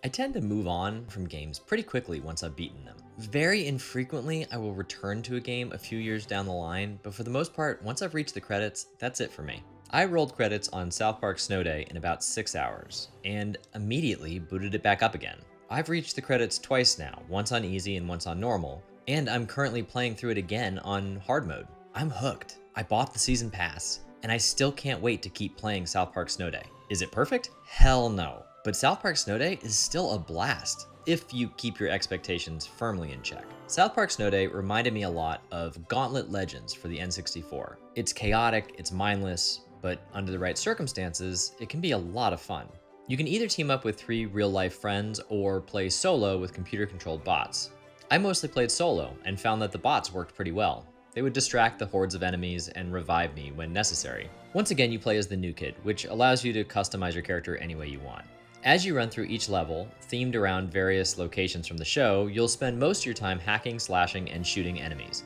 I tend to move on from games pretty quickly once I've beaten them. Very infrequently, I will return to a game a few years down the line, but for the most part, once I've reached the credits, that's it for me. I rolled credits on South Park Snow Day in about 6 hours, and immediately booted it back up again. I've reached the credits twice now, once on easy and once on normal, and I'm currently playing through it again on hard mode. I'm hooked. I bought the season pass, and I still can't wait to keep playing South Park Snow Day. Is it perfect? Hell no. But South Park Snow Day is still a blast if you keep your expectations firmly in check. South Park Snow Day reminded me a lot of Gauntlet Legends for the N64. It's chaotic, it's mindless, but under the right circumstances, it can be a lot of fun. You can either team up with 3 real-life friends or play solo with computer-controlled bots. I mostly played solo and found that the bots worked pretty well. They would distract the hordes of enemies and revive me when necessary. Once again, you play as the new kid, which allows you to customize your character any way you want. As you run through each level, themed around various locations from the show, you'll spend most of your time hacking, slashing, and shooting enemies.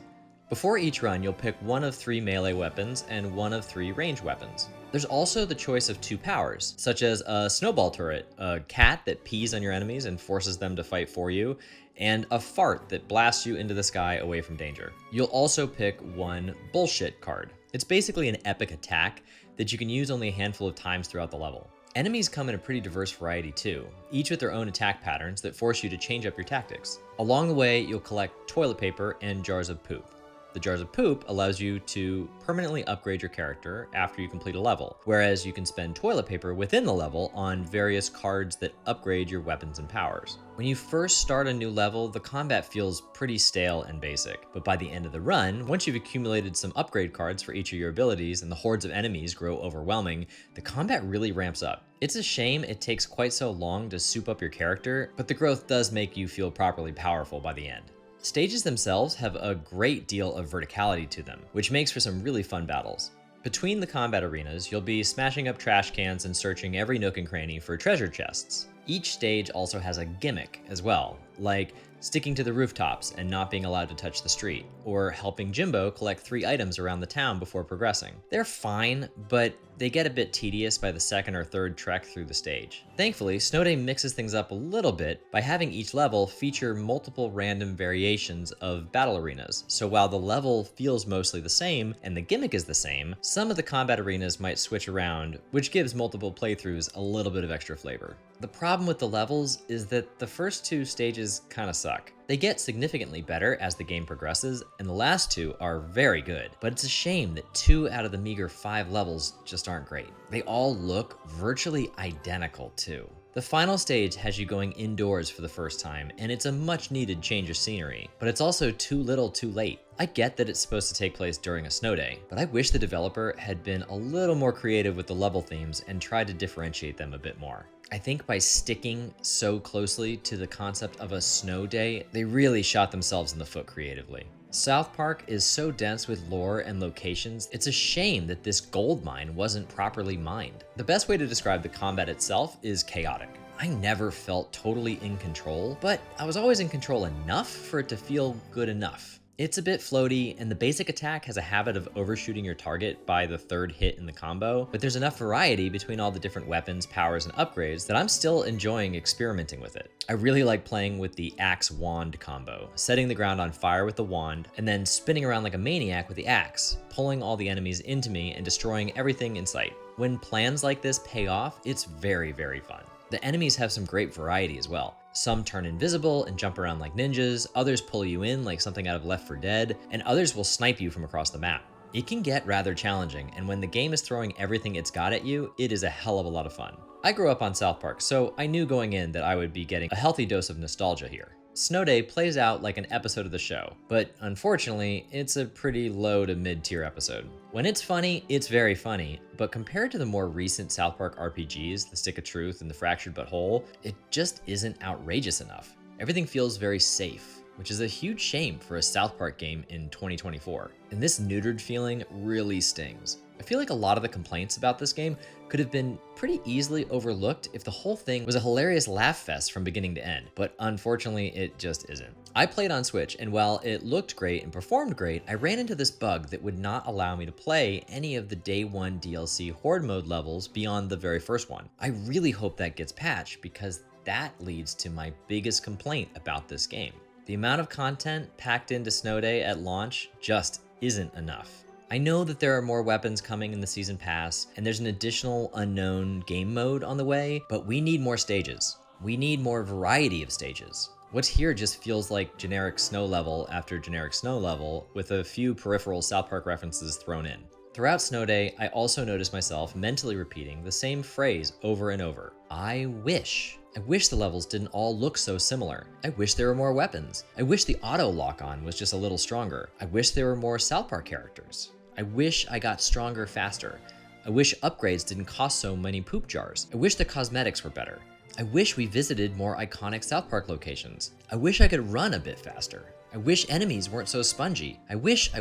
Before each run, you'll pick one of 3 melee weapons and one of 3 ranged weapons. There's also the choice of 2 powers, such as a snowball turret, a cat that pees on your enemies and forces them to fight for you, and a fart that blasts you into the sky away from danger. You'll also pick one bullshit card. It's basically an epic attack that you can use only a handful of times throughout the level. Enemies come in a pretty diverse variety too, each with their own attack patterns that force you to change up your tactics. Along the way, you'll collect toilet paper and jars of poop. The jars of poop allows you to permanently upgrade your character after you complete a level, whereas you can spend toilet paper within the level on various cards that upgrade your weapons and powers. When you first start a new level, the combat feels pretty stale and basic, but by the end of the run, once you've accumulated some upgrade cards for each of your abilities and the hordes of enemies grow overwhelming, the combat really ramps up. It's a shame it takes quite so long to soup up your character, but the growth does make you feel properly powerful by the end. Stages themselves have a great deal of verticality to them, which makes for some really fun battles. Between the combat arenas, you'll be smashing up trash cans and searching every nook and cranny for treasure chests. Each stage also has a gimmick as well, like sticking to the rooftops and not being allowed to touch the street, or helping Jimbo collect 3 items around the town before progressing. They're fine, but they get a bit tedious by the second or third trek through the stage. Thankfully, Snow Day mixes things up a little bit by having each level feature multiple random variations of battle arenas, so while the level feels mostly the same and the gimmick is the same, some of the combat arenas might switch around, which gives multiple playthroughs a little bit of extra flavor. The problem with the levels is that the first 2 stages kinda suck. They get significantly better as the game progresses, and the last 2 are very good, but it's a shame that 2 out of the meager 5 levels just aren't great. They all look virtually identical too. The final stage has you going indoors for the first time, and it's a much needed change of scenery, but it's also too little too late. I get that it's supposed to take place during a snow day, but I wish the developer had been a little more creative with the level themes and tried to differentiate them a bit more. I think by sticking so closely to the concept of a snow day, they really shot themselves in the foot creatively. South Park is so dense with lore and locations, it's a shame that this gold mine wasn't properly mined. The best way to describe the combat itself is chaotic. I never felt totally in control, but I was always in control enough for it to feel good enough. It's a bit floaty, and the basic attack has a habit of overshooting your target by the 3rd hit in the combo, but there's enough variety between all the different weapons, powers, and upgrades that I'm still enjoying experimenting with it. I really like playing with the axe-wand combo, setting the ground on fire with the wand, and then spinning around like a maniac with the axe, pulling all the enemies into me and destroying everything in sight. When plans like this pay off, it's very, very fun. The enemies have some great variety as well. Some turn invisible and jump around like ninjas, others pull you in like something out of Left 4 Dead, and others will snipe you from across the map. It can get rather challenging, and when the game is throwing everything it's got at you, it is a hell of a lot of fun. I grew up on South Park, so I knew going in that I would be getting a healthy dose of nostalgia here. Snow Day plays out like an episode of the show, but unfortunately, it's a pretty low to mid-tier episode. When it's funny, it's very funny, but compared to the more recent South Park RPGs, The Stick of Truth and The Fractured But Whole, it just isn't outrageous enough. Everything feels very safe, which is a huge shame for a South Park game in 2024. And this neutered feeling really stings. I feel like a lot of the complaints about this game could have been pretty easily overlooked if the whole thing was a hilarious laugh fest from beginning to end, but unfortunately it just isn't. I played on Switch, and while it looked great and performed great, I ran into this bug that would not allow me to play any of the day one DLC Horde mode levels beyond the very first one. I really hope that gets patched because that leads to my biggest complaint about this game. The amount of content packed into Snow Day at launch just isn't enough. I know that there are more weapons coming in the Season Pass, and there's an additional unknown game mode on the way, but we need more stages. We need more variety of stages. What's here just feels like generic snow level after generic snow level with a few peripheral South Park references thrown in. Throughout Snow Day, I also noticed myself mentally repeating the same phrase over and over. I wish the levels didn't all look so similar. I wish there were more weapons. I wish the auto lock-on was just a little stronger. I wish there were more South Park characters. I wish I got stronger faster. I wish upgrades didn't cost so many poop jars. I wish the cosmetics were better. I wish we visited more iconic South Park locations. I wish I could run a bit faster. I wish enemies weren't so spongy. I wish.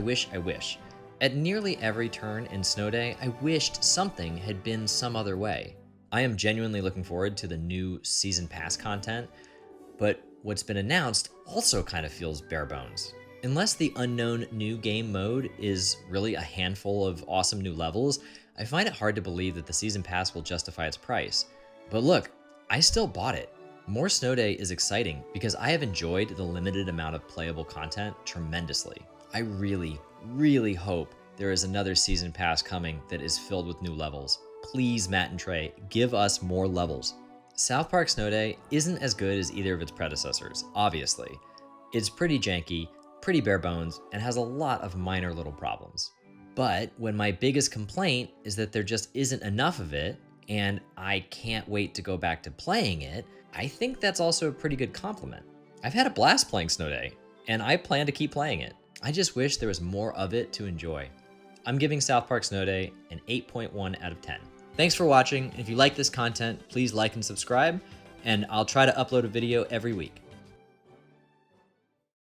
At nearly every turn in Snow Day, I wished something had been some other way. I am genuinely looking forward to the new Season Pass content, but what's been announced also kind of feels bare bones. Unless the unknown new game mode is really a handful of awesome new levels, I find it hard to believe that the Season Pass will justify its price. But look, I still bought it. More Snow Day is exciting because I have enjoyed the limited amount of playable content tremendously. I really hope there is another Season Pass coming that is filled with new levels. Please, Matt and Trey, give us more levels. South Park Snow Day isn't as good as either of its predecessors, obviously. It's pretty janky, pretty bare bones, and has a lot of minor little problems. But when my biggest complaint is that there just isn't enough of it, and I can't wait to go back to playing it, I think that's also a pretty good compliment. I've had a blast playing Snow Day, and I plan to keep playing it. I just wish there was more of it to enjoy. I'm giving South Park Snow Day an 8.1 out of 10. Thanks for watching, and if you like this content, please like and subscribe, and I'll try to upload a video every week.